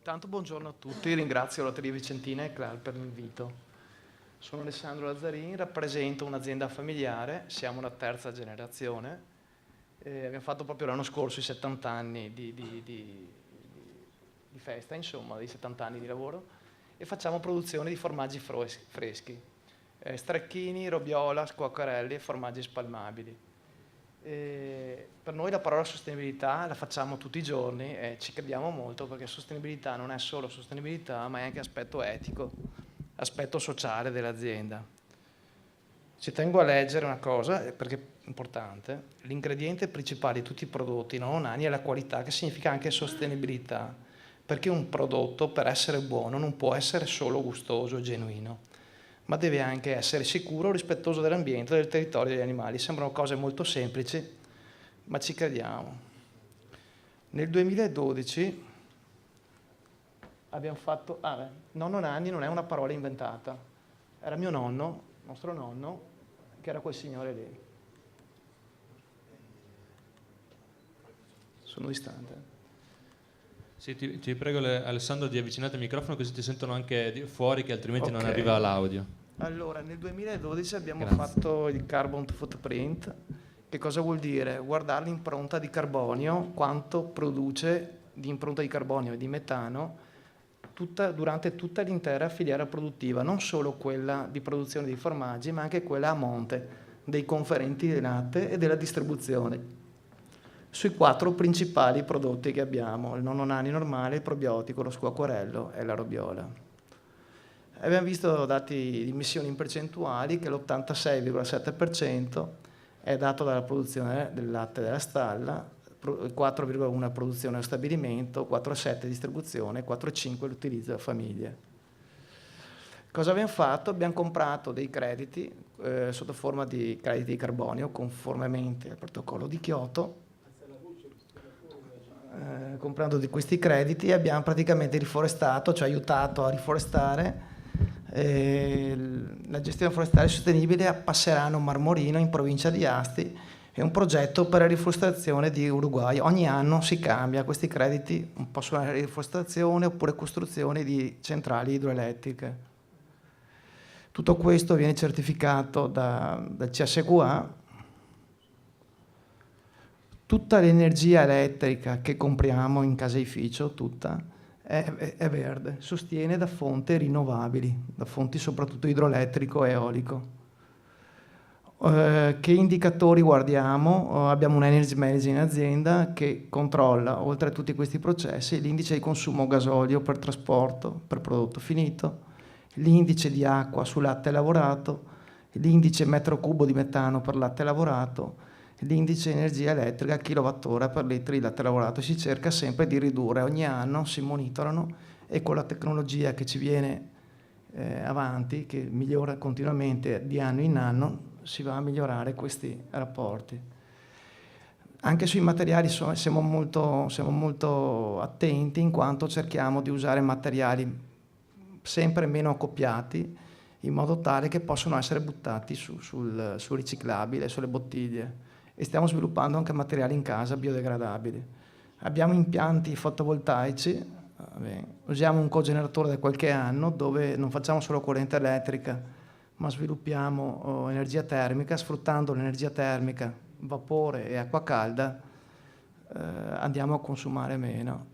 Tanto buongiorno a tutti, ringrazio Lotteria Vicentina e CLAL per l'invito. Sono Alessandro Lazzarini, rappresento un'azienda familiare, siamo una terza generazione, abbiamo fatto proprio l'anno scorso i 70 anni di festa, insomma, di 70 anni di lavoro, e facciamo produzione di formaggi freschi, stracchini, robiola, squacquerelli e formaggi spalmabili. Per noi la parola sostenibilità la facciamo tutti i giorni e ci crediamo molto, perché sostenibilità non è solo sostenibilità, ma è anche aspetto etico, aspetto sociale dell'azienda. Ci tengo a leggere una cosa perché è importante: l'ingrediente principale di tutti i prodotti non nani è la qualità, che significa anche sostenibilità, perché un prodotto, per essere buono, non può essere solo gustoso e genuino, ma deve anche essere sicuro, rispettoso dell'ambiente, del territorio e degli animali. Sembrano cose molto semplici, ma ci crediamo. Nel 2012 abbiamo fatto... nonno Nanni non è una parola inventata, era mio nonno, nostro nonno, che era quel signore lì. Sono distante. Sì, ti prego Alessandro di avvicinare il microfono così ti sentono anche fuori, che altrimenti non Ok. arriva l'audio. Allora, nel 2012 abbiamo Grazie. fatto il carbon footprint. Che cosa vuol dire? Guardare l'impronta di carbonio, quanto produce di impronta di carbonio e di metano durante tutta l'intera filiera produttiva, non solo quella di produzione dei formaggi, ma anche quella a monte, dei conferenti di latte e della distribuzione, sui 4 principali prodotti che abbiamo: il nonno Nani normale, il probiotico, lo squacquerello e la robiola. Abbiamo visto dati di emissioni in percentuali che l'86,7% è dato dalla produzione del latte della stalla, il 4,1% produzione allo stabilimento, 4,7% distribuzione, 4,5% l'utilizzo della famiglia. Cosa abbiamo fatto? Abbiamo comprato dei crediti sotto forma di crediti di carbonio, conformemente al protocollo di Kyoto. Comprando di questi crediti abbiamo praticamente riforestato, cioè aiutato a riforestare la gestione forestale sostenibile a Passerano Marmorino, in provincia di Asti. È un progetto per la riforestazione di Uruguay. Ogni anno si cambia questi crediti, un po' sulla riforestazione oppure costruzione di centrali idroelettriche. Tutto questo viene certificato dal CSQA. Tutta l'energia elettrica che compriamo in caseificio, tutta, è verde, sostiene da fonti rinnovabili, da fonti soprattutto idroelettrico e eolico. Che indicatori guardiamo? Abbiamo un energy manager in azienda che controlla, oltre a tutti questi processi, l'indice di consumo gasolio per trasporto, per prodotto finito, l'indice di acqua su latte lavorato, l'indice metro cubo di metano per latte lavorato, l'indice energia elettrica kilowattora per litri di latte lavorato. Si cerca sempre di ridurre, ogni anno si monitorano, e con la tecnologia che ci viene avanti, che migliora continuamente di anno in anno, si va a migliorare questi rapporti. Anche sui materiali siamo molto attenti, in quanto cerchiamo di usare materiali sempre meno accoppiati, in modo tale che possono essere buttati sul riciclabile, sulle bottiglie. E stiamo sviluppando anche materiali in casa biodegradabili. Abbiamo impianti fotovoltaici, usiamo un cogeneratore da qualche anno, dove non facciamo solo corrente elettrica, ma sviluppiamo energia termica. Sfruttando l'energia termica, vapore e acqua calda, andiamo a consumare meno.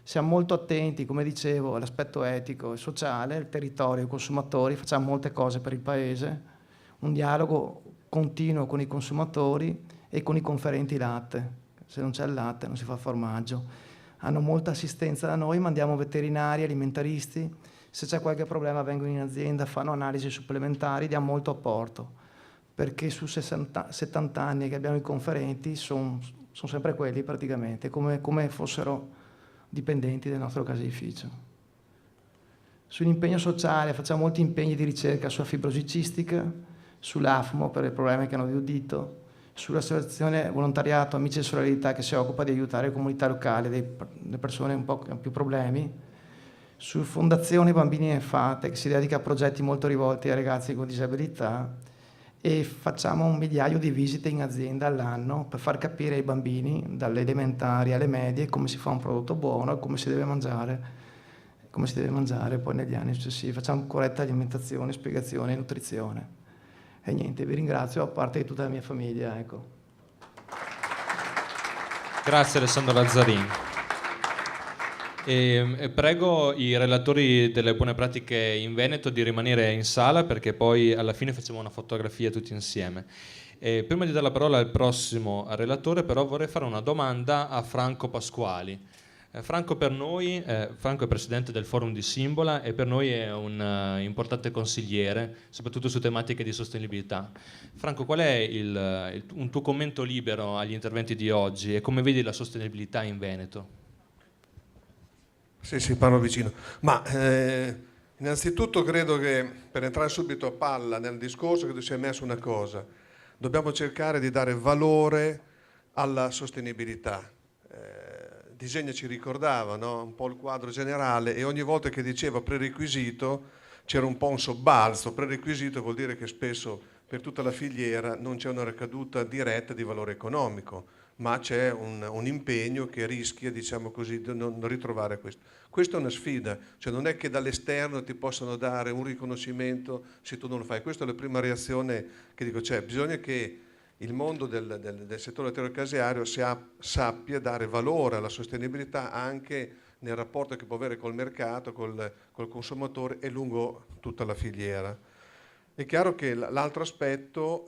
Siamo molto attenti, come dicevo, all'aspetto etico e sociale, il territorio, i consumatori. Facciamo molte cose per il paese, un dialogo continuo con i consumatori e con i conferenti latte. Se non c'è il latte non si fa formaggio. Hanno molta assistenza da noi, mandiamo veterinari, alimentaristi. Se c'è qualche problema vengono in azienda, fanno analisi supplementari, diamo molto apporto, perché su 70 anni che abbiamo i conferenti sono sempre quelli praticamente, come fossero dipendenti del nostro caseificio. Sull'impegno sociale facciamo molti impegni di ricerca sulla fibrosi cistica, sull'AFMO per i problemi che hanno di udito, sull'associazione volontariato Amici di Solidarietà, che si occupa di aiutare le comunità locali, le persone un po' che hanno più problemi, su Fondazione Bambini e Fate, che si dedica a progetti molto rivolti ai ragazzi con disabilità, e facciamo 1 migliaio di visite in azienda all'anno per far capire ai bambini, dalle elementari alle medie, come si fa un prodotto buono e come si deve mangiare poi negli anni successivi. Facciamo corretta alimentazione, spiegazione e nutrizione. E niente, vi ringrazio a parte di tutta la mia famiglia. Ecco. Grazie Alessandro Lazzarini. E prego i relatori delle buone pratiche in Veneto di rimanere in sala, perché poi alla fine facciamo una fotografia tutti insieme. Prima di dare la parola al prossimo relatore, però vorrei fare una domanda a Franco Pasquali. Franco Franco è presidente del Forum di Simbola e per noi è un importante consigliere, soprattutto su tematiche di sostenibilità. Franco, qual è un tuo commento libero agli interventi di oggi e come vedi la sostenibilità in Veneto? Sì, parlo vicino. Ma innanzitutto credo che, per entrare subito a palla nel discorso, credo sia emerso una cosa. Dobbiamo cercare di dare valore alla sostenibilità. Disegno ci ricordava, no? Un po' il quadro generale, e ogni volta che diceva prerequisito c'era un po' un sobbalzo. Prerequisito vuol dire che spesso per tutta la filiera non c'è una ricaduta diretta di valore economico, ma c'è un impegno che rischia, diciamo così, di non ritrovare questo. Questa è una sfida, cioè non è che dall'esterno ti possano dare un riconoscimento se tu non lo fai. Questa è la prima reazione che dico, cioè bisogna che il mondo del settore lattiero-caseario sappia dare valore alla sostenibilità anche nel rapporto che può avere col mercato, col consumatore e lungo tutta la filiera. È chiaro che l'altro aspetto,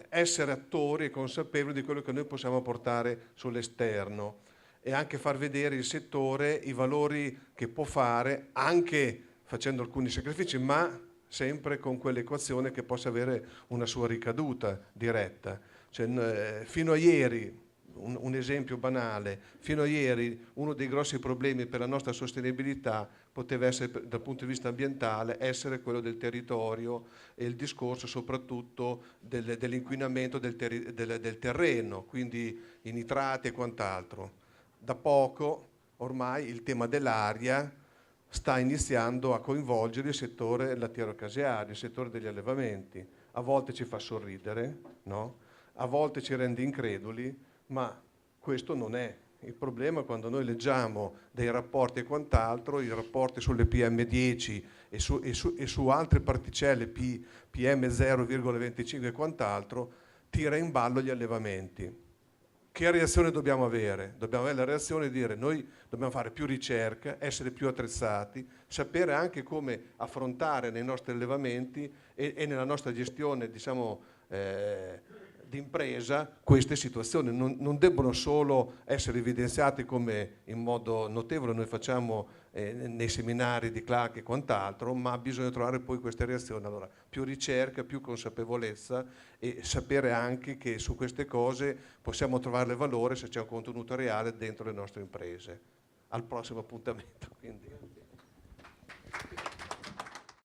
essere attori e consapevoli di quello che noi possiamo portare sull'esterno e anche far vedere il settore, i valori che può fare, anche facendo alcuni sacrifici, ma sempre con quell'equazione che possa avere una sua ricaduta diretta. Cioè, fino a ieri, un esempio banale, fino a ieri uno dei grossi problemi per la nostra sostenibilità poteva essere, dal punto di vista ambientale, essere quello del territorio e il discorso soprattutto dell'inquinamento del terreno, quindi i nitrati e quant'altro. Da poco ormai il tema dell'aria sta iniziando a coinvolgere il settore lattiero-caseario, il settore degli allevamenti. A volte ci fa sorridere, no? A volte ci rende increduli, ma questo non è il problema. Quando noi leggiamo dei rapporti e quant'altro, i rapporti sulle PM10 e su altre particelle PM0,25 e quant'altro, tira in ballo gli allevamenti. Che reazione dobbiamo avere? Dobbiamo avere la reazione di dire noi dobbiamo fare più ricerca, essere più attrezzati, sapere anche come affrontare nei nostri allevamenti e nella nostra gestione, diciamo, di impresa queste situazioni. Non debbono solo essere evidenziate come in modo notevole noi facciamo nei seminari di Clark e quant'altro, ma bisogna trovare poi queste reazioni. Allora, più ricerca, più consapevolezza e sapere anche che su queste cose possiamo trovare valore se c'è un contenuto reale dentro le nostre imprese. Al prossimo appuntamento. Quindi.